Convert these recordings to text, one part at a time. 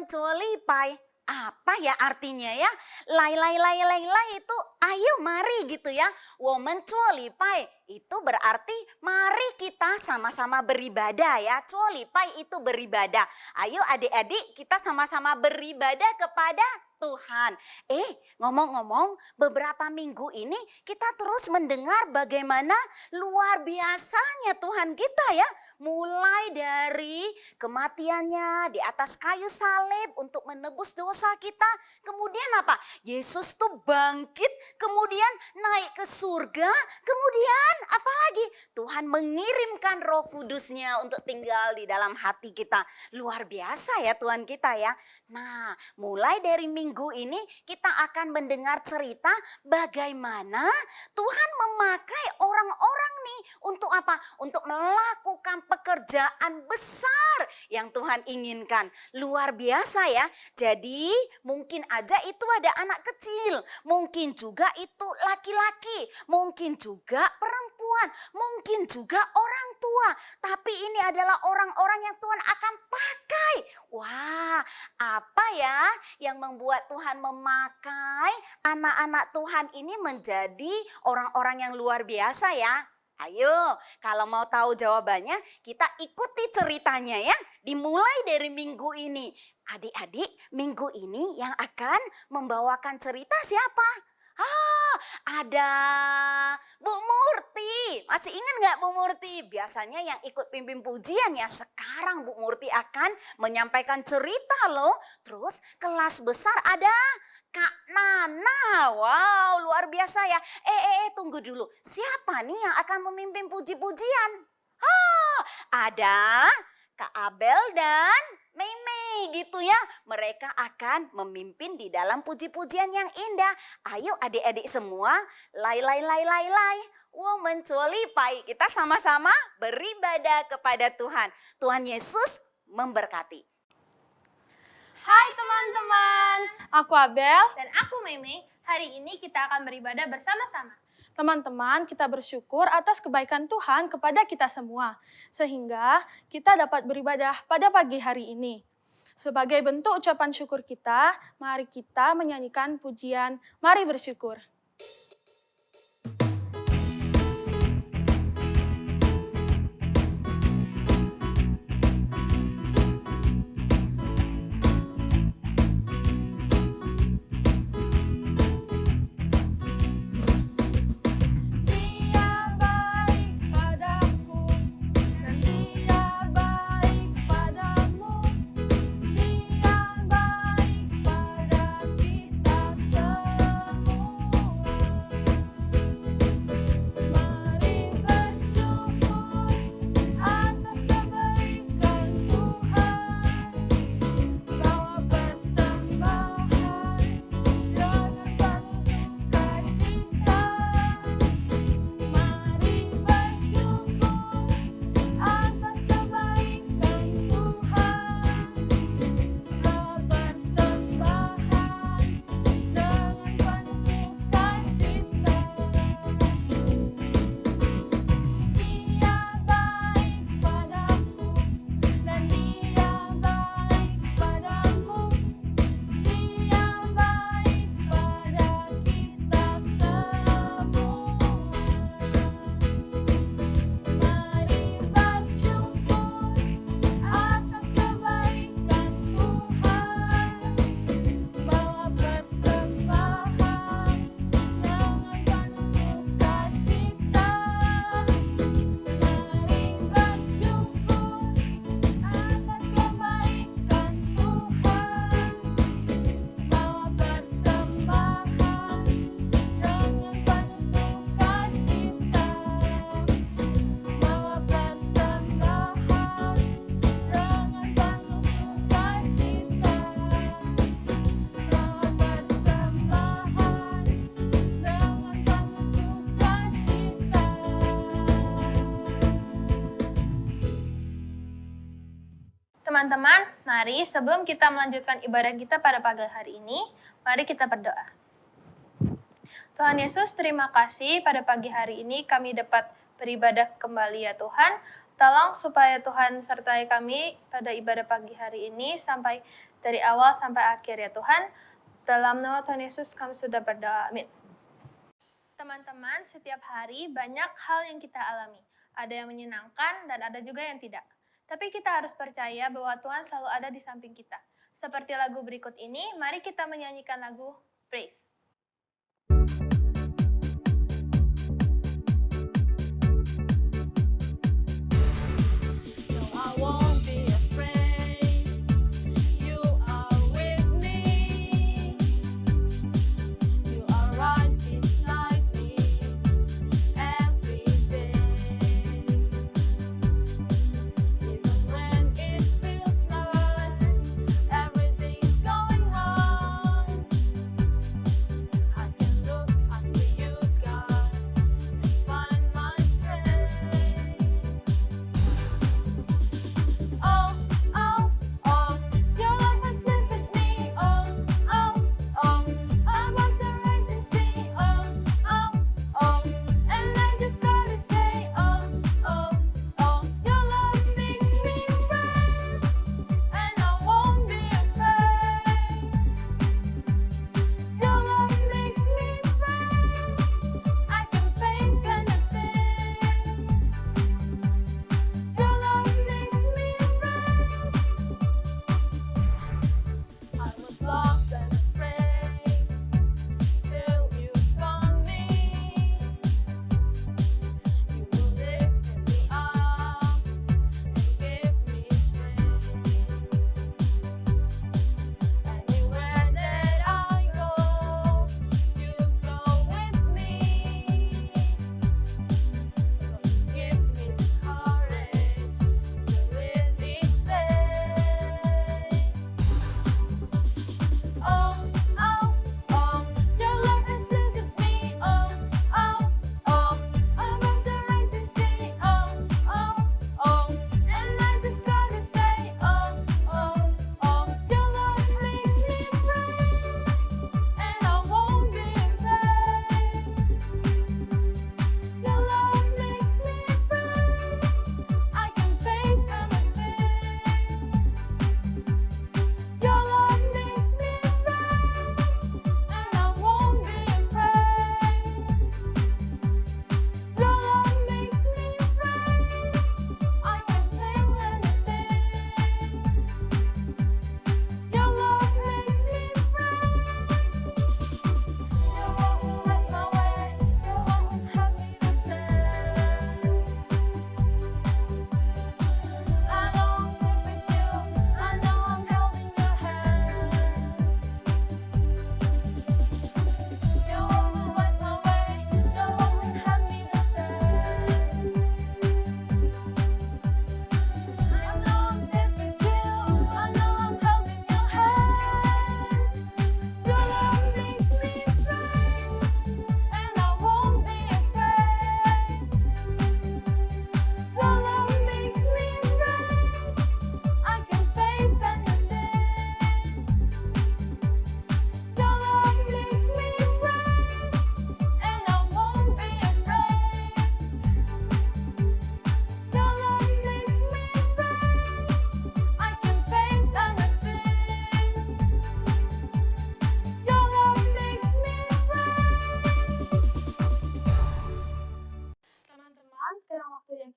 mencuali pai. Apa ya artinya ya? Lai lai lai lai lai itu ayo mari gitu ya. Woman cuali pai itu berarti mari kita sama-sama beribadah ya. Cuali pai itu beribadah. Ayo adik-adik kita sama-sama beribadah kepada Tuhan. Ngomong-ngomong, beberapa minggu ini kita terus mendengar bagaimana luar biasanya Tuhan kita ya. Mulai dari kematiannya di atas kayu salib untuk menebus dosa kita. Kemudian apa? Yesus tuh bangkit, kemudian naik ke surga. Kemudian apalagi? Tuhan mengirimkan Roh Kudusnya untuk tinggal di dalam hati kita. Luar biasa ya Tuhan kita ya. Nah, mulai dari minggu ini kita akan mendengar cerita bagaimana Tuhan memakai orang-orang nih untuk apa? Untuk melakukan pekerjaan besar yang Tuhan inginkan. Luar biasa ya. Jadi mungkin aja itu ada anak kecil, mungkin juga itu laki-laki, mungkin juga perempuan, mungkin juga orang tua. Tapi ini adalah orang-orang yang Tuhan akan pakai. Wah, apa ya yang membuat Tuhan memakai anak-anak Tuhan ini menjadi orang-orang yang luar biasa ya? Ayo, kalau mau tahu jawabannya, kita ikuti ceritanya ya. Dimulai dari minggu ini. Adik-adik, minggu ini yang akan membawakan cerita siapa? Ada Bu Murti. Masih ingat nggak Bu Murti? Biasanya yang ikut pimpin pujian ya. Sekarang Bu Murti akan menyampaikan cerita loh. Terus kelas besar ada Kak Nana. Wow, luar biasa ya. Tunggu dulu. Siapa nih yang akan memimpin puji-pujian? Ada Kak Abel dan Mei gitu ya. Mereka akan memimpin di dalam puji-pujian yang indah. Ayo adik-adik semua, lai lai lai lai lai. Woman cuali pai. Kita sama-sama beribadah kepada Tuhan. Tuhan Yesus memberkati. Hai teman-teman, Aku Abel. dan aku Meme. Hari ini kita akan beribadah bersama-sama. Teman-teman, kita bersyukur atas kebaikan Tuhan kepada kita semua, sehingga kita dapat beribadah pada pagi hari ini. Sebagai bentuk ucapan syukur kita, mari kita menyanyikan pujian Mari Bersyukur. Teman-teman, mari sebelum kita melanjutkan ibadah kita pada pagi hari ini, mari kita berdoa. Tuhan Yesus, terima kasih pada pagi hari ini kami dapat beribadah kembali ya Tuhan. Tolong supaya Tuhan sertai kami pada ibadah pagi hari ini sampai dari awal sampai akhir ya Tuhan. Dalam nama Tuhan Yesus kami sudah berdoa. Amin. Teman-teman, setiap hari banyak hal yang kita alami. Ada yang menyenangkan dan ada juga yang tidak. Tapi kita harus percaya bahwa Tuhan selalu ada di samping kita. Seperti lagu berikut ini, mari kita menyanyikan lagu Brave.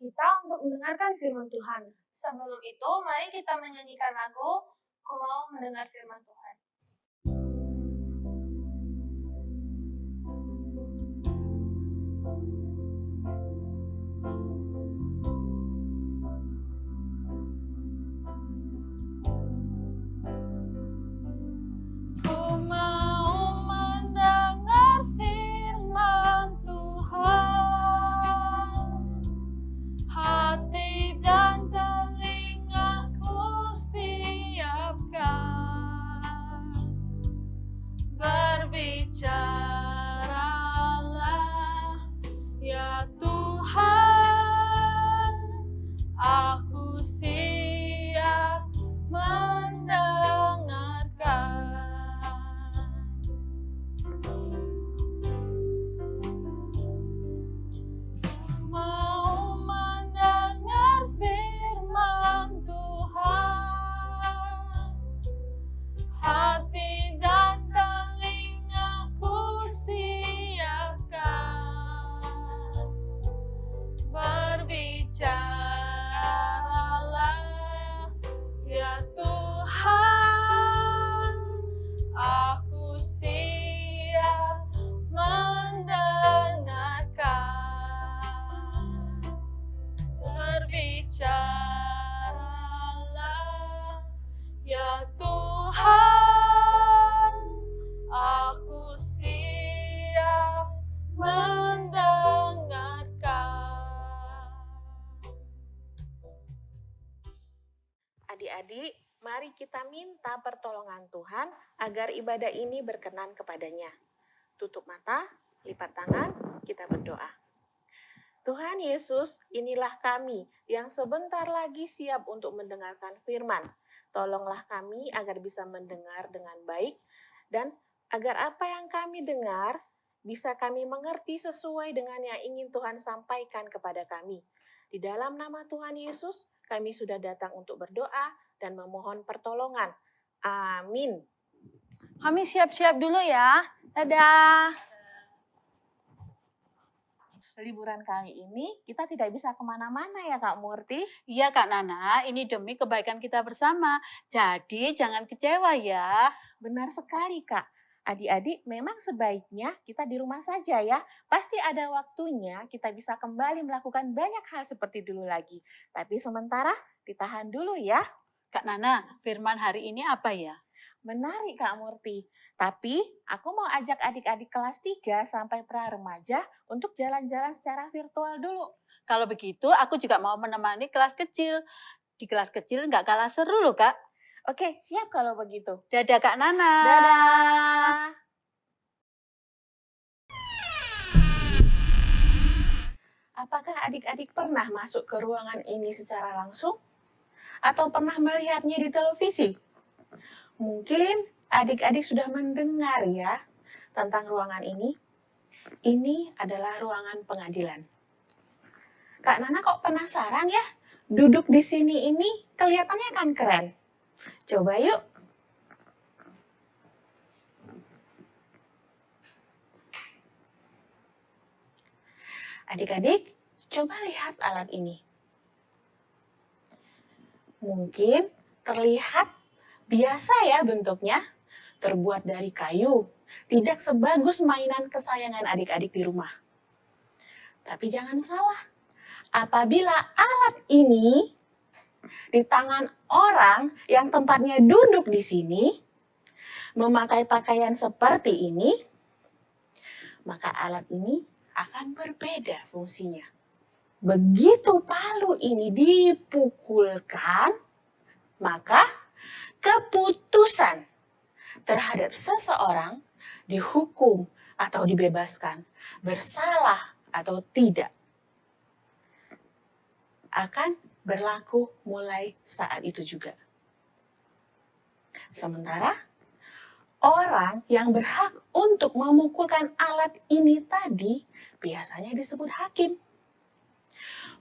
kita untuk mendengarkan firman Tuhan. Sebelum itu, mari kita menyanyikan lagu Ku Mau Mendengar Firman Tuhan. meminta pertolongan Tuhan agar ibadah ini berkenan kepadanya. Tutup mata, lipat tangan, kita berdoa. Tuhan Yesus, inilah kami yang sebentar lagi siap untuk mendengarkan firman. Tolonglah kami agar bisa mendengar dengan baik dan agar apa yang kami dengar bisa kami mengerti sesuai dengan yang ingin Tuhan sampaikan kepada kami. Di dalam nama Tuhan Yesus, kami sudah datang untuk berdoa dan memohon pertolongan. Amin. Kami siap-siap dulu ya. Dadah. Liburan kali ini kita tidak bisa kemana-mana ya Kak Murti. Iya Kak Nana, ini demi kebaikan kita bersama. Jadi jangan kecewa ya. Benar sekali Kak. Adik-adik memang sebaiknya kita di rumah saja ya. Pasti ada waktunya kita bisa kembali melakukan banyak hal seperti dulu lagi. Tapi sementara ditahan dulu ya. Kak Nana, firman hari ini apa ya? Menarik Kak Murti. Tapi aku mau ajak adik-adik kelas 3 sampai pra remaja untuk jalan-jalan secara virtual dulu. Kalau begitu aku juga mau menemani kelas kecil. Di kelas kecil nggak kalah seru loh Kak. Oke, siap kalau begitu. Dadah Kak Nana. Dadah. Apakah adik-adik pernah masuk ke ruangan ini secara langsung? Atau pernah melihatnya di televisi? Mungkin adik-adik sudah mendengar ya tentang ruangan ini. Ini adalah ruangan pengadilan. Kak Nana kok penasaran ya? Duduk di sini ini kelihatannya kan keren. Coba yuk. Adik-adik, coba lihat alat ini. Mungkin terlihat biasa ya bentuknya, terbuat dari kayu, tidak sebagus mainan kesayangan adik-adik di rumah. Tapi jangan salah, apabila alat ini di tangan orang yang tempatnya duduk di sini, memakai pakaian seperti ini, maka alat ini akan berbeda fungsinya. Begitu palu ini dipukulkan, maka keputusan terhadap seseorang dihukum atau dibebaskan, bersalah atau tidak, akan berlaku mulai saat itu juga. Sementara orang yang berhak untuk memukulkan alat ini tadi biasanya disebut hakim.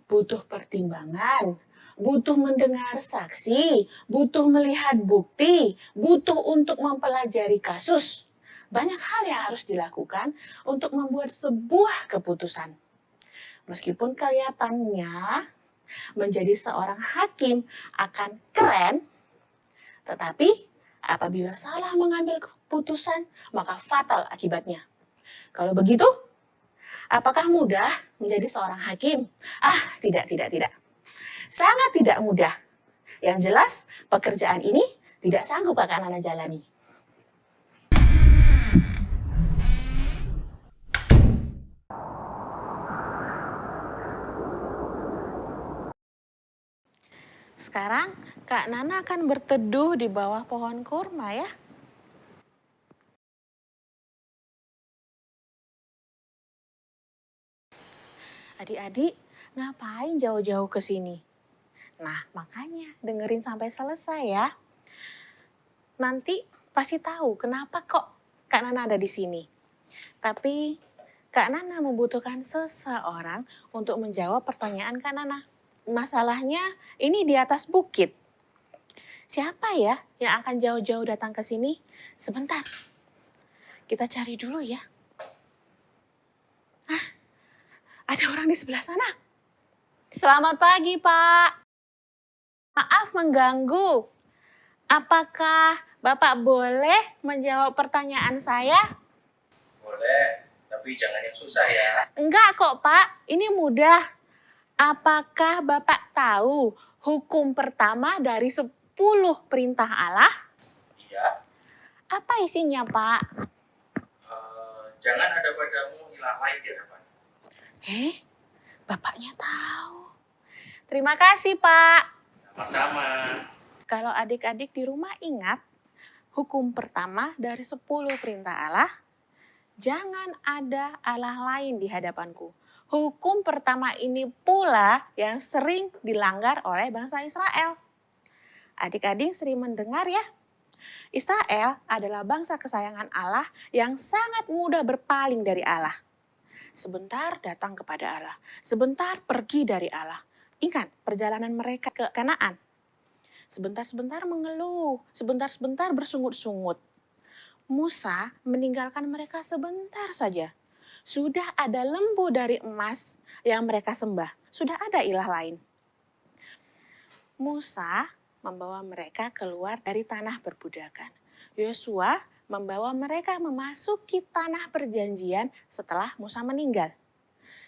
Butuh pertimbangan, butuh mendengar saksi, butuh melihat bukti, butuh untuk mempelajari kasus. Banyak hal yang harus dilakukan untuk membuat sebuah keputusan. Meskipun kelihatannya menjadi seorang hakim akan keren, tetapi apabila salah mengambil keputusan, maka fatal akibatnya. Kalau begitu, apakah mudah menjadi seorang hakim? Tidak. Sangat tidak mudah. Yang jelas, pekerjaan ini tidak sanggup Kakak Nana jalani. Sekarang, Kak Nana akan berteduh di bawah pohon kurma ya. Adik-adik, ngapain jauh-jauh ke sini? Nah, makanya dengerin sampai selesai ya. Nanti pasti tahu kenapa kok Kak Nana ada di sini. Tapi Kak Nana membutuhkan seseorang untuk menjawab pertanyaan Kak Nana. Masalahnya ini di atas bukit. Siapa ya yang akan jauh-jauh datang ke sini? Sebentar, kita cari dulu ya. Ada orang di sebelah sana. Selamat pagi, Pak. Maaf mengganggu. Apakah Bapak boleh menjawab pertanyaan saya? Boleh, tapi jangan yang susah ya. Enggak kok, Pak. Ini mudah. Apakah Bapak tahu hukum pertama dari 10 perintah Allah? Iya. Apa isinya, Pak? Jangan ada padamu ilah lain di hadapan. Bapaknya tahu. Terima kasih, Pak. Sama-sama. Kalau adik-adik di rumah ingat, Hukum pertama dari 10 perintah Allah, jangan ada Allah lain di hadapanku. Hukum pertama ini pula yang sering dilanggar oleh bangsa Israel. Adik-adik sering mendengar ya, Israel adalah bangsa kesayangan Allah yang sangat mudah berpaling dari Allah. Sebentar datang kepada Allah, sebentar pergi dari Allah. Ingat perjalanan mereka ke Kanaan. Sebentar-sebentar mengeluh, sebentar-sebentar bersungut-sungut. Musa meninggalkan mereka sebentar saja. Sudah ada lembu dari emas yang mereka sembah. Sudah ada ilah lain. Musa membawa mereka keluar dari tanah perbudakan. Yosua membawa mereka memasuki tanah perjanjian setelah Musa meninggal.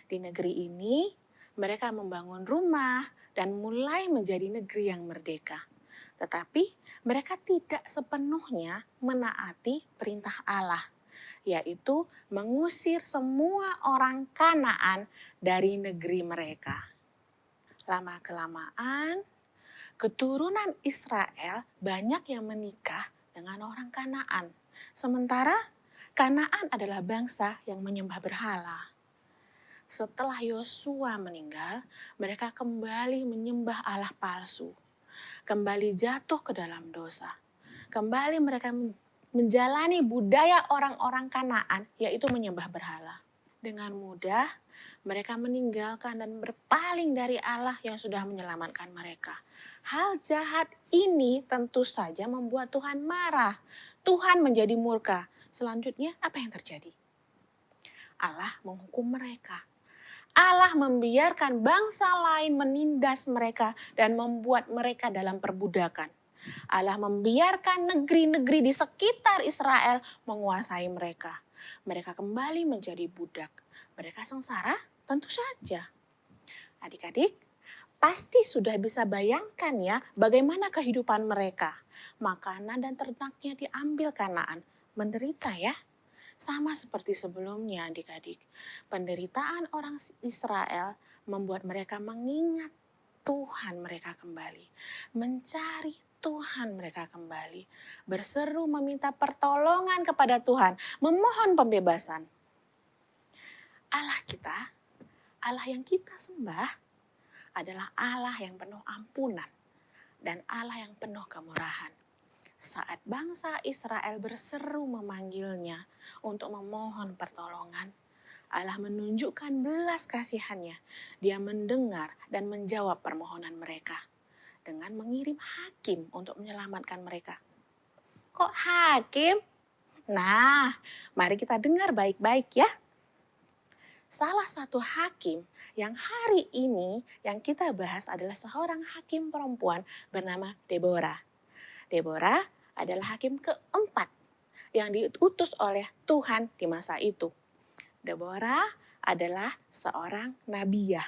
Di negeri ini mereka membangun rumah dan mulai menjadi negeri yang merdeka. Tetapi mereka tidak sepenuhnya menaati perintah Allah, yaitu mengusir semua orang Kanaan dari negeri mereka. Lama-kelamaan, keturunan Israel banyak yang menikah dengan orang Kanaan. Sementara Kanaan adalah bangsa yang menyembah berhala. Setelah Yosua meninggal, mereka kembali menyembah Allah palsu. Kembali jatuh ke dalam dosa. Kembali mereka menjalani budaya orang-orang Kanaan, yaitu menyembah berhala. Dengan mudah, mereka meninggalkan dan berpaling dari Allah yang sudah menyelamatkan mereka. Hal jahat ini tentu saja membuat Tuhan marah. Tuhan menjadi murka. Selanjutnya apa yang terjadi? Allah menghukum mereka. Allah membiarkan bangsa lain menindas mereka dan membuat mereka dalam perbudakan. Allah membiarkan negeri-negeri di sekitar Israel menguasai mereka. Mereka kembali menjadi budak. Mereka sengsara? Tentu saja. Adik-adik, pasti sudah bisa bayangkan ya bagaimana kehidupan mereka. Makanan dan ternaknya diambil Kanaan. Menderita ya. Sama seperti sebelumnya adik-adik. Penderitaan orang Israel membuat mereka mengingat Tuhan mereka kembali. Mencari Tuhan mereka kembali. Berseru meminta pertolongan kepada Tuhan. Memohon pembebasan. Allah kita, Allah yang kita sembah adalah Allah yang penuh ampunan dan Allah yang penuh kemurahan. Saat bangsa Israel berseru memanggilnya untuk memohon pertolongan, Allah menunjukkan belas kasihannya. Dia mendengar dan menjawab permohonan mereka dengan mengirim hakim untuk menyelamatkan mereka. Kok hakim? Nah, mari kita dengar baik-baik ya. Salah satu hakim yang hari ini yang kita bahas adalah seorang hakim perempuan bernama Deborah. Deborah adalah hakim keempat yang diutus oleh Tuhan di masa itu. Deborah adalah seorang nabiyah.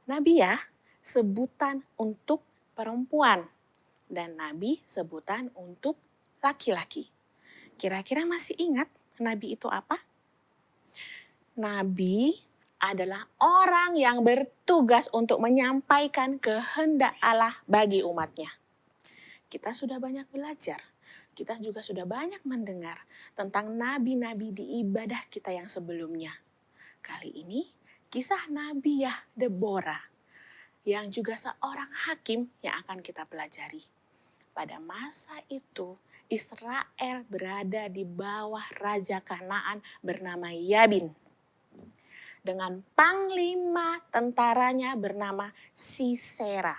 Nabiyah sebutan untuk perempuan dan nabi sebutan untuk laki-laki. Kira-kira masih ingat nabi itu apa? Nabi adalah orang yang bertugas untuk menyampaikan kehendak Allah bagi umatnya. Kita sudah banyak belajar, kita juga sudah banyak mendengar tentang nabi-nabi di ibadah kita yang sebelumnya. Kali ini kisah Nabiyah Deborah yang juga seorang hakim yang akan kita pelajari. Pada masa itu Israel berada di bawah Raja Kanaan bernama Yabin. Dengan panglima tentaranya bernama Sisera.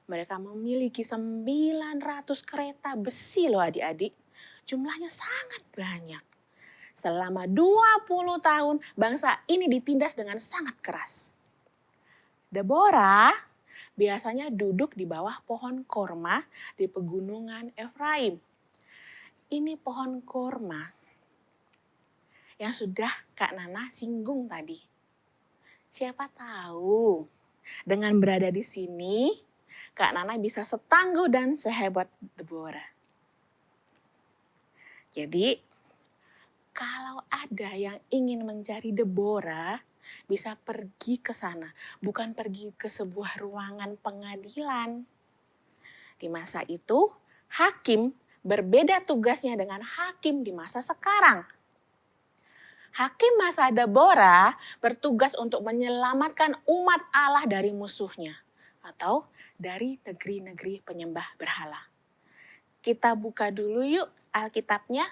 Mereka memiliki 900 kereta besi loh adik-adik. Jumlahnya sangat banyak. Selama 20 tahun bangsa ini ditindas dengan sangat keras. Deborah biasanya duduk di bawah pohon korma di pegunungan Efraim. Ini pohon korma yang sudah Kak Nana singgung tadi. Siapa tahu dengan berada di sini Kak Nana bisa setangguh dan sehebat Deborah. Jadi, kalau ada yang ingin mencari Deborah, bisa pergi ke sana. Bukan pergi ke sebuah ruangan pengadilan. Di masa itu, hakim berbeda tugasnya dengan hakim di masa sekarang. Hakim masa Deborah bertugas untuk menyelamatkan umat Allah dari musuhnya atau dari negeri-negeri penyembah berhala. Kita buka dulu yuk Alkitabnya.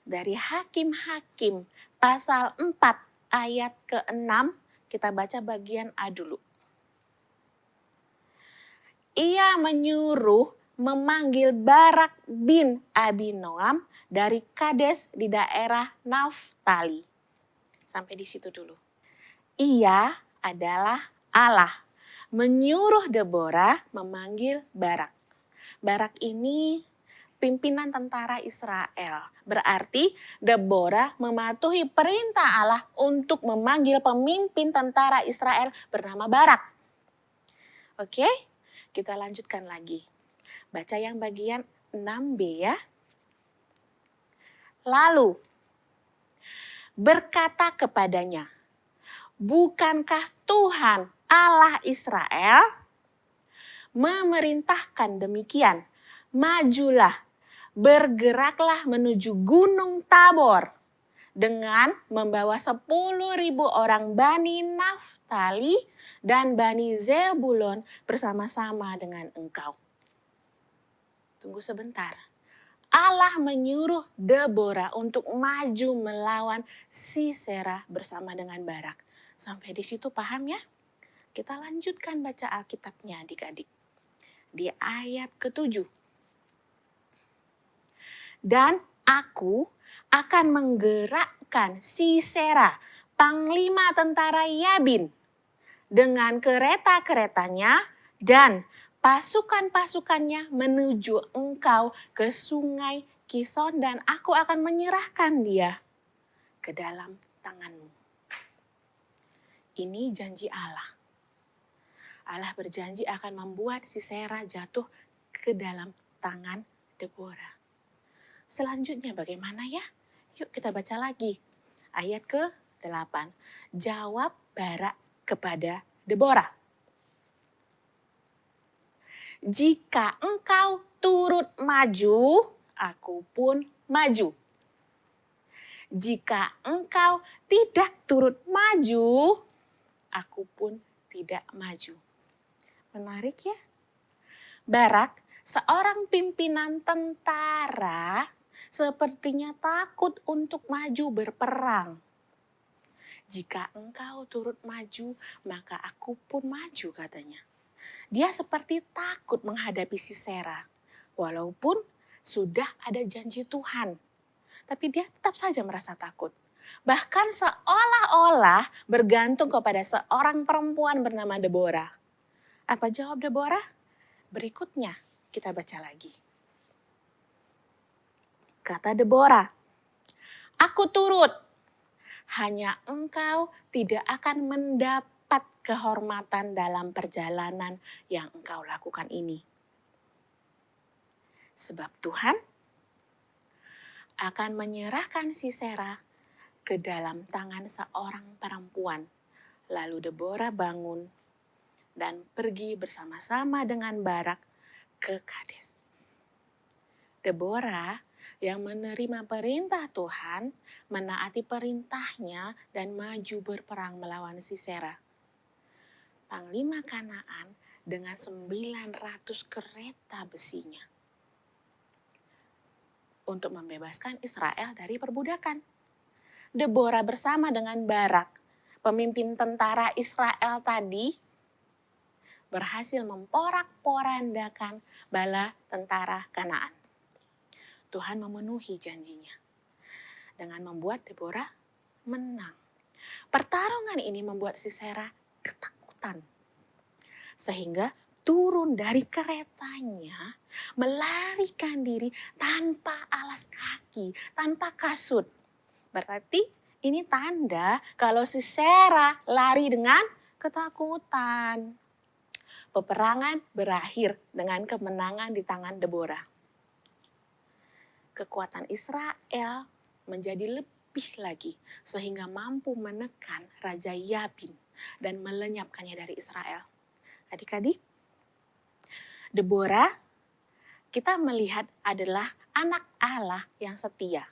Dari Hakim-Hakim pasal 4 ayat ke-6, kita baca bagian A dulu. Ia menyuruh memanggil Barak bin Abinoam dari Kades di daerah Naftali. Sampai di situ dulu. Ia adalah Allah. Menyuruh Deborah memanggil Barak. Barak ini pimpinan tentara Israel. Berarti Deborah mematuhi perintah Allah untuk memanggil pemimpin tentara Israel bernama Barak. Oke, kita lanjutkan lagi. Baca yang bagian 6b ya. Lalu berkata kepadanya, bukankah Tuhan Allah Israel memerintahkan demikian? Majulah, bergeraklah menuju Gunung Tabor dengan membawa 10.000 orang Bani Naftali dan Bani Zebulon bersama-sama dengan engkau. Tunggu sebentar. Allah menyuruh Deborah untuk maju melawan Sisera bersama dengan Barak. Sampai di situ paham ya? Kita lanjutkan baca Alkitabnya adik-adik. Di ayat ke-7. Dan aku akan menggerakkan Sisera, panglima tentara Yabin, dengan kereta-keretanya dan pasukan-pasukannya menuju engkau ke sungai Kison dan aku akan menyerahkan dia ke dalam tanganmu. Ini janji Allah. Allah berjanji akan membuat Sisera jatuh ke dalam tangan Deborah. Selanjutnya bagaimana ya? Yuk kita baca lagi. Ayat ke-8. Jawab Barak kepada Deborah. Jika engkau turut maju, aku pun maju. Jika engkau tidak turut maju, aku pun tidak maju. Menarik ya? Barak, seorang pimpinan tentara, sepertinya takut untuk maju berperang. Jika engkau turut maju, maka aku pun maju katanya. Dia seperti takut menghadapi Sisera. Walaupun sudah ada janji Tuhan. Tapi dia tetap saja merasa takut. Bahkan seolah-olah bergantung kepada seorang perempuan bernama Deborah. Apa jawab Deborah? Berikutnya kita baca lagi. Kata Deborah, aku turut. Hanya engkau tidak akan mendapat kehormatan dalam perjalanan yang engkau lakukan ini. Sebab Tuhan akan menyerahkan Sisera ke dalam tangan seorang perempuan. Lalu Deborah bangun dan pergi bersama-sama dengan Barak ke Kades. Deborah yang menerima perintah Tuhan, menaati perintahnya dan maju berperang melawan Sisera. Panglima Kanaan dengan 900 kereta besinya. Untuk membebaskan Israel dari perbudakan. Deborah bersama dengan Barak, pemimpin tentara Israel tadi, berhasil memporak-porandakan bala tentara Kanaan. Tuhan memenuhi janjinya dengan membuat Deborah menang. Pertarungan ini membuat Sisera ketakutan. Sehingga turun dari keretanya, melarikan diri tanpa alas kaki, tanpa kasut. Berarti ini tanda kalau Sisera lari dengan ketakutan. Peperangan berakhir dengan kemenangan di tangan Deborah. Kekuatan Israel menjadi lebih lagi sehingga mampu menekan Raja Yabin dan melenyapkannya dari Israel. Adik-adik, Deborah, kita melihat adalah anak Allah yang setia.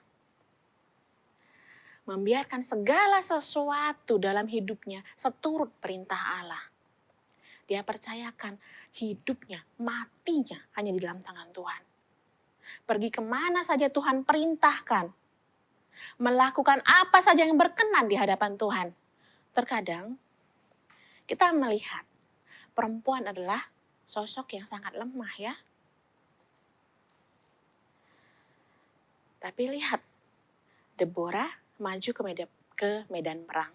Membiarkan segala sesuatu dalam hidupnya seturut perintah Allah. Dia percayakan hidupnya, matinya hanya di dalam tangan Tuhan. Pergi kemana saja Tuhan perintahkan. Melakukan apa saja yang berkenan di hadapan Tuhan. Terkadang kita melihat perempuan adalah sosok yang sangat lemah ya. Tapi lihat, Deborah maju ke medan perang.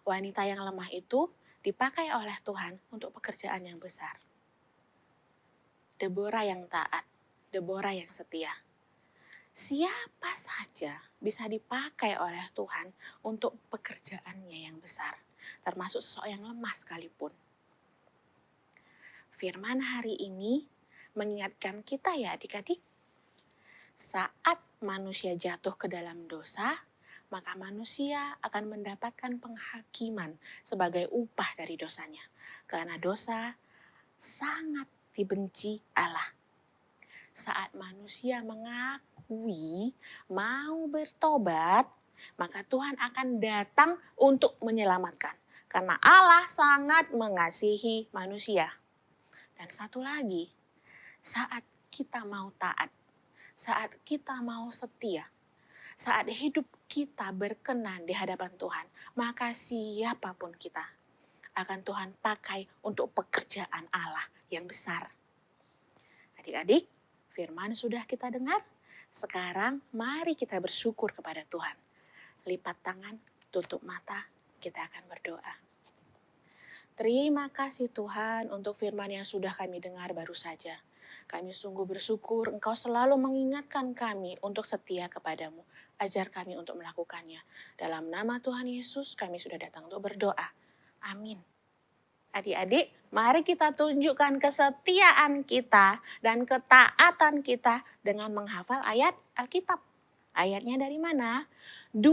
Wanita yang lemah itu dipakai oleh Tuhan untuk pekerjaan yang besar. Deborah yang taat, Deborah yang setia. Siapa saja bisa dipakai oleh Tuhan untuk pekerjaannya yang besar, termasuk seseorang yang lemah sekalipun. Firman hari ini mengingatkan kita ya adik-adik, saat manusia jatuh ke dalam dosa, maka manusia akan mendapatkan penghakiman sebagai upah dari dosanya. Karena dosa sangat dibenci Allah. Saat manusia mengakui mau bertobat, maka Tuhan akan datang untuk menyelamatkan. Karena Allah sangat mengasihi manusia. Dan satu lagi, saat kita mau taat, saat kita mau setia, saat hidup kita berkenan di hadapan Tuhan, maka siapapun kita akan Tuhan pakai untuk pekerjaan Allah yang besar. Adik-adik, firman sudah kita dengar. Sekarang mari kita bersyukur kepada Tuhan. Lipat tangan, tutup mata, kita akan berdoa. Terima kasih Tuhan untuk firman yang sudah kami dengar baru saja. Kami sungguh bersyukur Engkau selalu mengingatkan kami untuk setia kepadamu. Ajar kami untuk melakukannya. Dalam nama Tuhan Yesus kami sudah datang untuk berdoa. Amin. Adik-adik, mari kita tunjukkan kesetiaan kita dan ketaatan kita dengan menghafal ayat Alkitab. Ayatnya dari mana? 2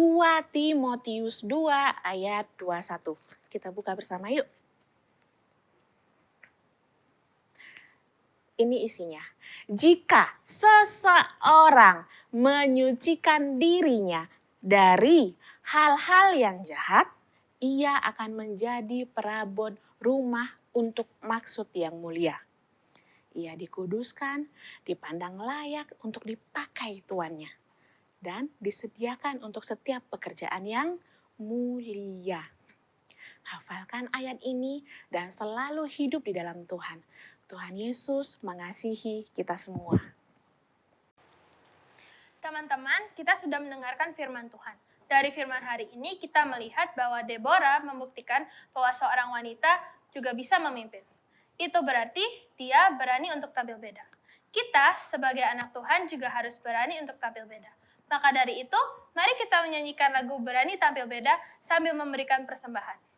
Timotius 2 ayat 21. Kita buka bersama yuk. Ini isinya. Jika seseorang menyucikan dirinya dari hal-hal yang jahat, ia akan menjadi perabot rumah untuk maksud yang mulia. Ia dikuduskan, dipandang layak untuk dipakai tuannya, dan disediakan untuk setiap pekerjaan yang mulia. Hafalkan ayat ini dan selalu hidup di dalam Tuhan. Tuhan Yesus mengasihi kita semua. Teman-teman, kita sudah mendengarkan firman Tuhan. Dari firman hari ini kita melihat bahwa Deborah membuktikan bahwa seorang wanita juga bisa memimpin. Itu berarti dia berani untuk tampil beda. Kita sebagai anak Tuhan juga harus berani untuk tampil beda. Maka dari itu, mari kita menyanyikan lagu Berani Tampil Beda sambil memberikan persembahan.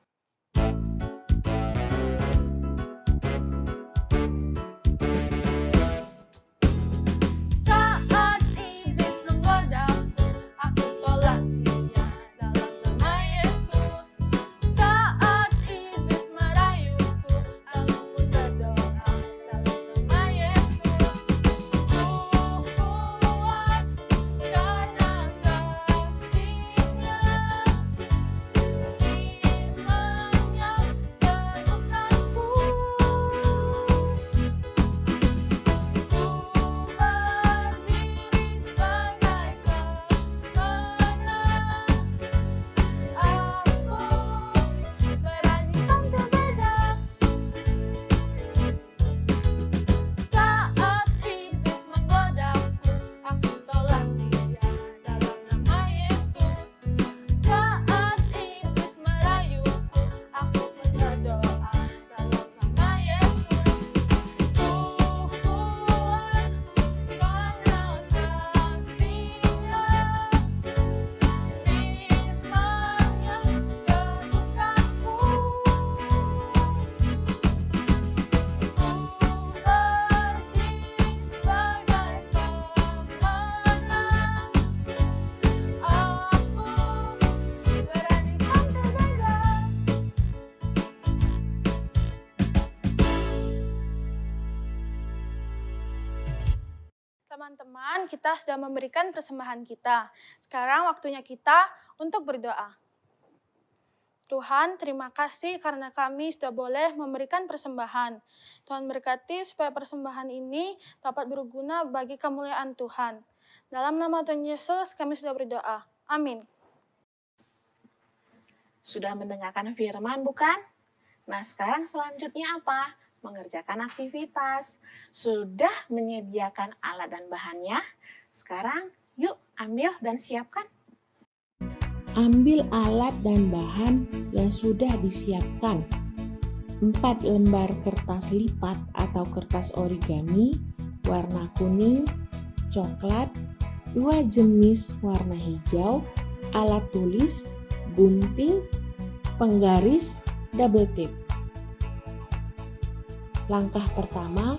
Teman-teman, kita sudah memberikan persembahan kita. Sekarang waktunya kita untuk berdoa. Tuhan, terima kasih karena kami sudah boleh memberikan persembahan. Tuhan berkati supaya persembahan ini dapat berguna bagi kemuliaan Tuhan. Dalam nama Tuhan Yesus, kami sudah berdoa. Amin. Sudah mendengarkan firman bukan? Nah, sekarang selanjutnya apa? Mengerjakan aktivitas. Sudah menyediakan alat dan bahannya. Sekarang yuk ambil dan siapkan. Ambil alat dan bahan yang sudah disiapkan. 4 lembar kertas lipat atau kertas origami warna kuning, coklat, 2 jenis warna hijau, alat tulis, gunting, penggaris, double tape. Langkah pertama,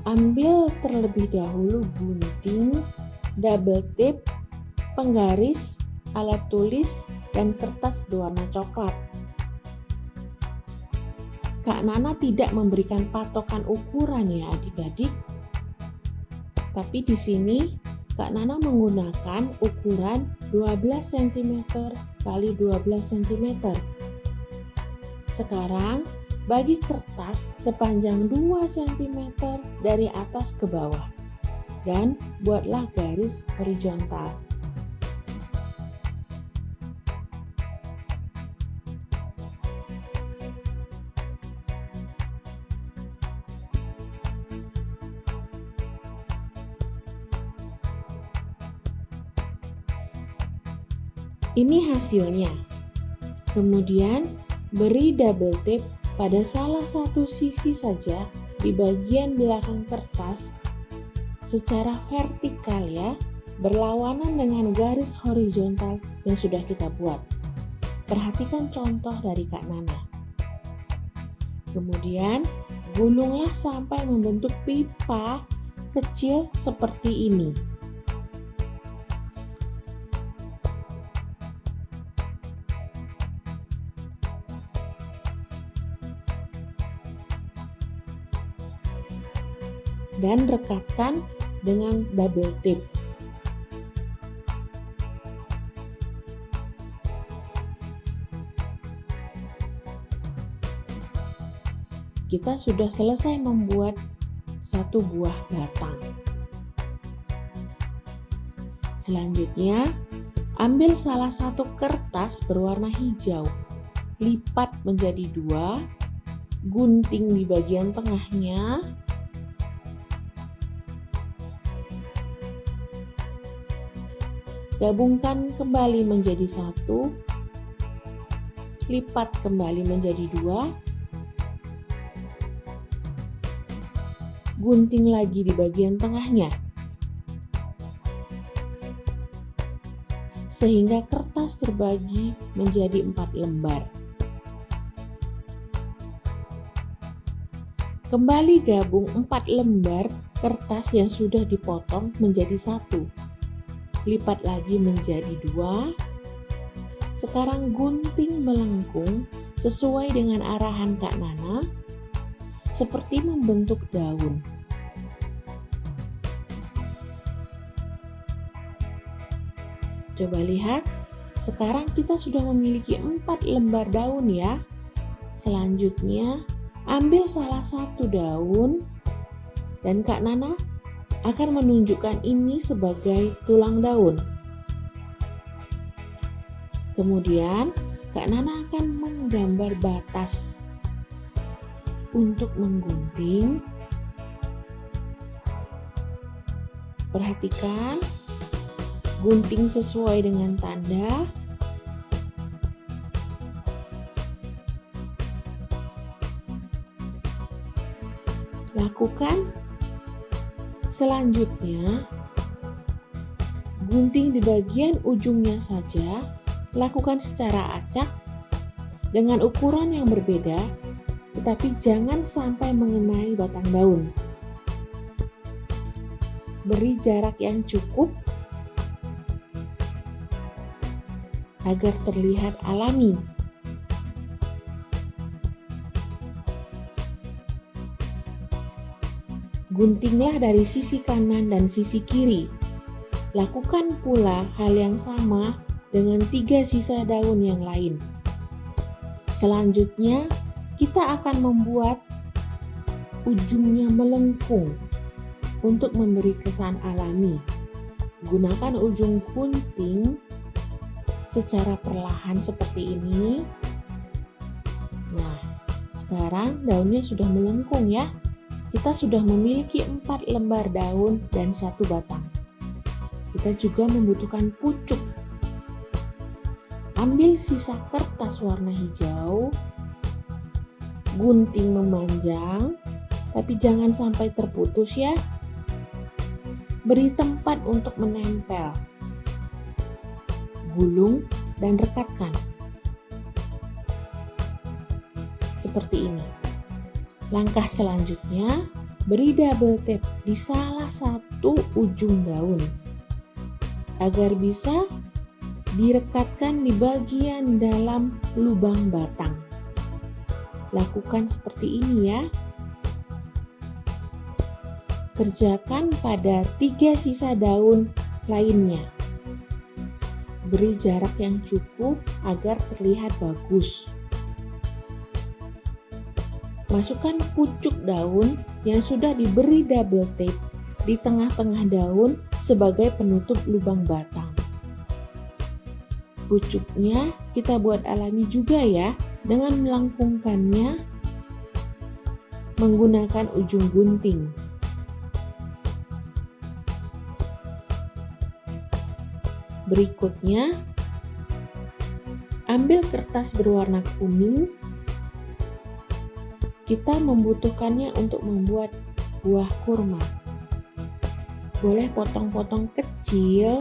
ambil terlebih dahulu gunting, double tape, penggaris, alat tulis, dan kertas berwarna coklat. Kak Nana tidak memberikan patokan ukuran ya adik-adik. Tapi di sini Kak Nana menggunakan ukuran 12 cm kali 12 cm. Sekarang bagi kertas sepanjang 2 cm dari atas ke bawah dan buatlah garis horizontal. Ini hasilnya. Kemudian beri double tape pada salah satu sisi saja di bagian belakang kertas secara vertikal ya, berlawanan dengan garis horizontal yang sudah kita buat. Perhatikan contoh dari Kak Nana. Kemudian gulunglah sampai membentuk pipa kecil seperti ini. Dan rekatkan dengan double tape. Kita sudah selesai membuat satu buah batang. Selanjutnya, ambil salah satu kertas berwarna hijau, lipat menjadi 2, gunting di bagian tengahnya, gabungkan kembali menjadi 1, lipat kembali menjadi 2, gunting lagi di bagian tengahnya, sehingga kertas terbagi menjadi 4 lembar. Kembali gabung 4 lembar kertas yang sudah dipotong menjadi 1. Lipat lagi menjadi 2. Sekarang gunting melengkung sesuai dengan arahan Kak Nana, seperti membentuk daun. Coba lihat, sekarang kita sudah memiliki 4 lembar daun ya. Selanjutnya, ambil salah satu daun dan Kak Nana akan menunjukkan ini sebagai tulang daun. Kemudian Kak Nana akan menggambar batas untuk menggunting. Perhatikan, gunting sesuai dengan tanda. Lakukan. Selanjutnya, gunting di bagian ujungnya saja, lakukan secara acak dengan ukuran yang berbeda, tetapi jangan sampai mengenai batang daun. Beri jarak yang cukup agar terlihat alami. Guntinglah dari sisi kanan dan sisi kiri. Lakukan pula hal yang sama dengan 3 sisa daun yang lain. Selanjutnya, kita akan membuat ujungnya melengkung untuk memberi kesan alami. Gunakan ujung gunting secara perlahan seperti ini. Nah, sekarang daunnya sudah melengkung ya. Kita sudah memiliki 4 lembar daun dan 1 batang. Kita juga membutuhkan pucuk. Ambil sisa kertas warna hijau, gunting memanjang, tapi jangan sampai terputus ya. Beri tempat untuk menempel. Gulung dan rekatkan. Seperti ini. Langkah selanjutnya, beri double tape di salah satu ujung daun agar bisa direkatkan di bagian dalam lubang batang. Lakukan seperti ini ya. Kerjakan pada 3 sisa daun lainnya. Beri jarak yang cukup agar terlihat bagus. Masukkan pucuk daun yang sudah diberi double tape di tengah-tengah daun sebagai penutup lubang batang. Pucuknya kita buat alami juga ya, dengan melengkungkannya menggunakan ujung gunting. Berikutnya, ambil kertas berwarna kuning. Kita membutuhkannya untuk membuat buah kurma. Boleh potong-potong kecil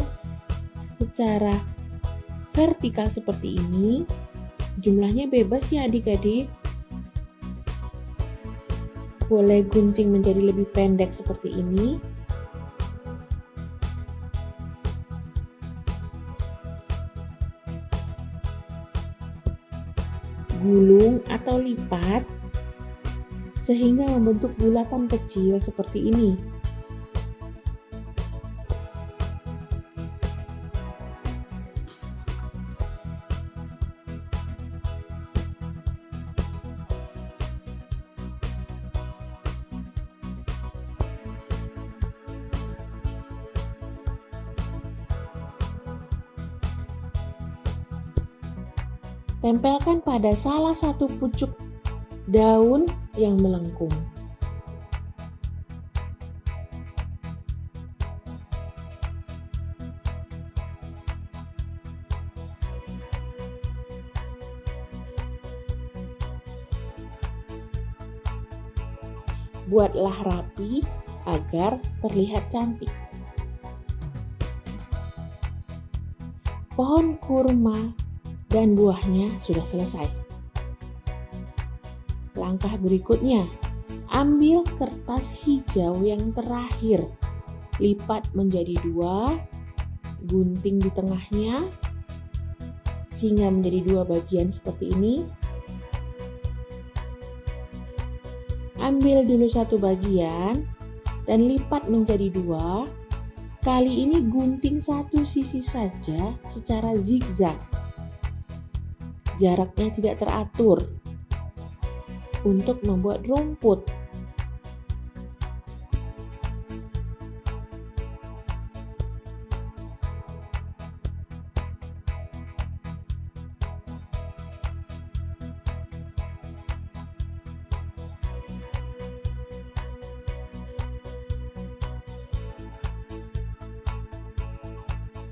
secara vertikal seperti ini. Jumlahnya bebas ya adik-adik. Boleh gunting menjadi lebih pendek seperti ini. Gulung atau lipat sehingga membentuk bulatan kecil seperti ini. Tempelkan pada salah satu pucuk daun yang melengkung. Buatlah rapi agar terlihat cantik. Pohon kurma dan buahnya sudah selesai. Langkah berikutnya, ambil kertas hijau yang terakhir, lipat menjadi 2, gunting di tengahnya sehingga menjadi 2 bagian seperti ini. Ambil dulu satu bagian dan lipat menjadi 2. Kali ini gunting satu sisi saja secara zigzag. Jaraknya tidak teratur untuk membuat rumput.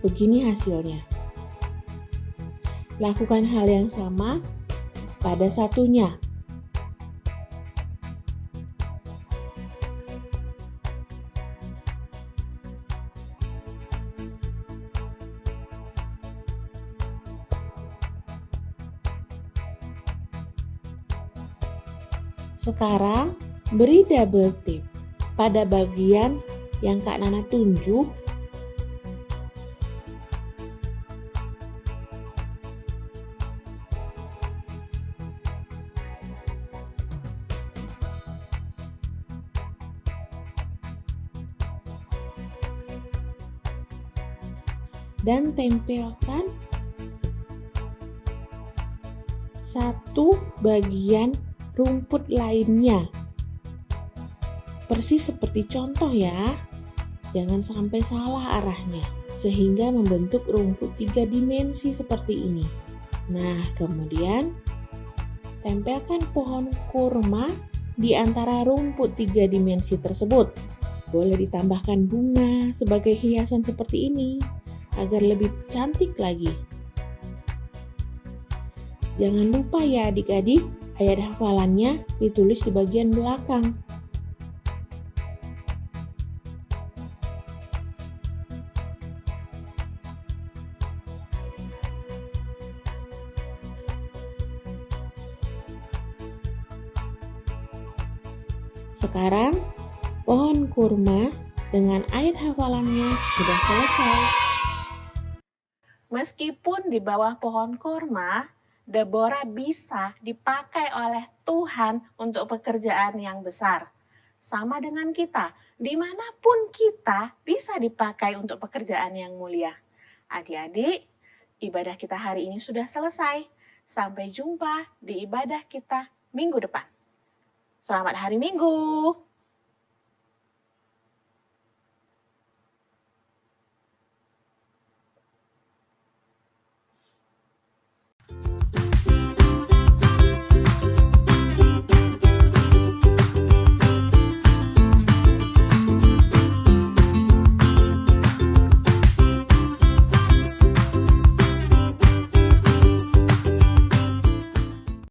Begini hasilnya. Lakukan hal yang sama pada satunya. Sekarang beri double tape pada bagian yang Kak Nana tunjuk. dan tempelkan satu bagian rumput lainnya. Persis seperti contoh ya, jangan sampai salah arahnya, sehingga membentuk rumput 3 dimensi seperti ini. Nah, kemudian tempelkan pohon kurma di antara rumput 3 dimensi tersebut. Boleh ditambahkan bunga sebagai hiasan seperti ini, agar lebih cantik lagi. Jangan lupa ya adik-adik, ayat hafalannya ditulis di bagian belakang. Sekarang, pohon kurma dengan ayat hafalannya sudah selesai. Meskipun di bawah pohon kurma, Deborah bisa dipakai oleh Tuhan untuk pekerjaan yang besar. Sama dengan kita, dimanapun kita bisa dipakai untuk pekerjaan yang mulia. Adik-adik, ibadah kita hari ini sudah selesai. Sampai jumpa di ibadah kita minggu depan. Selamat hari Minggu.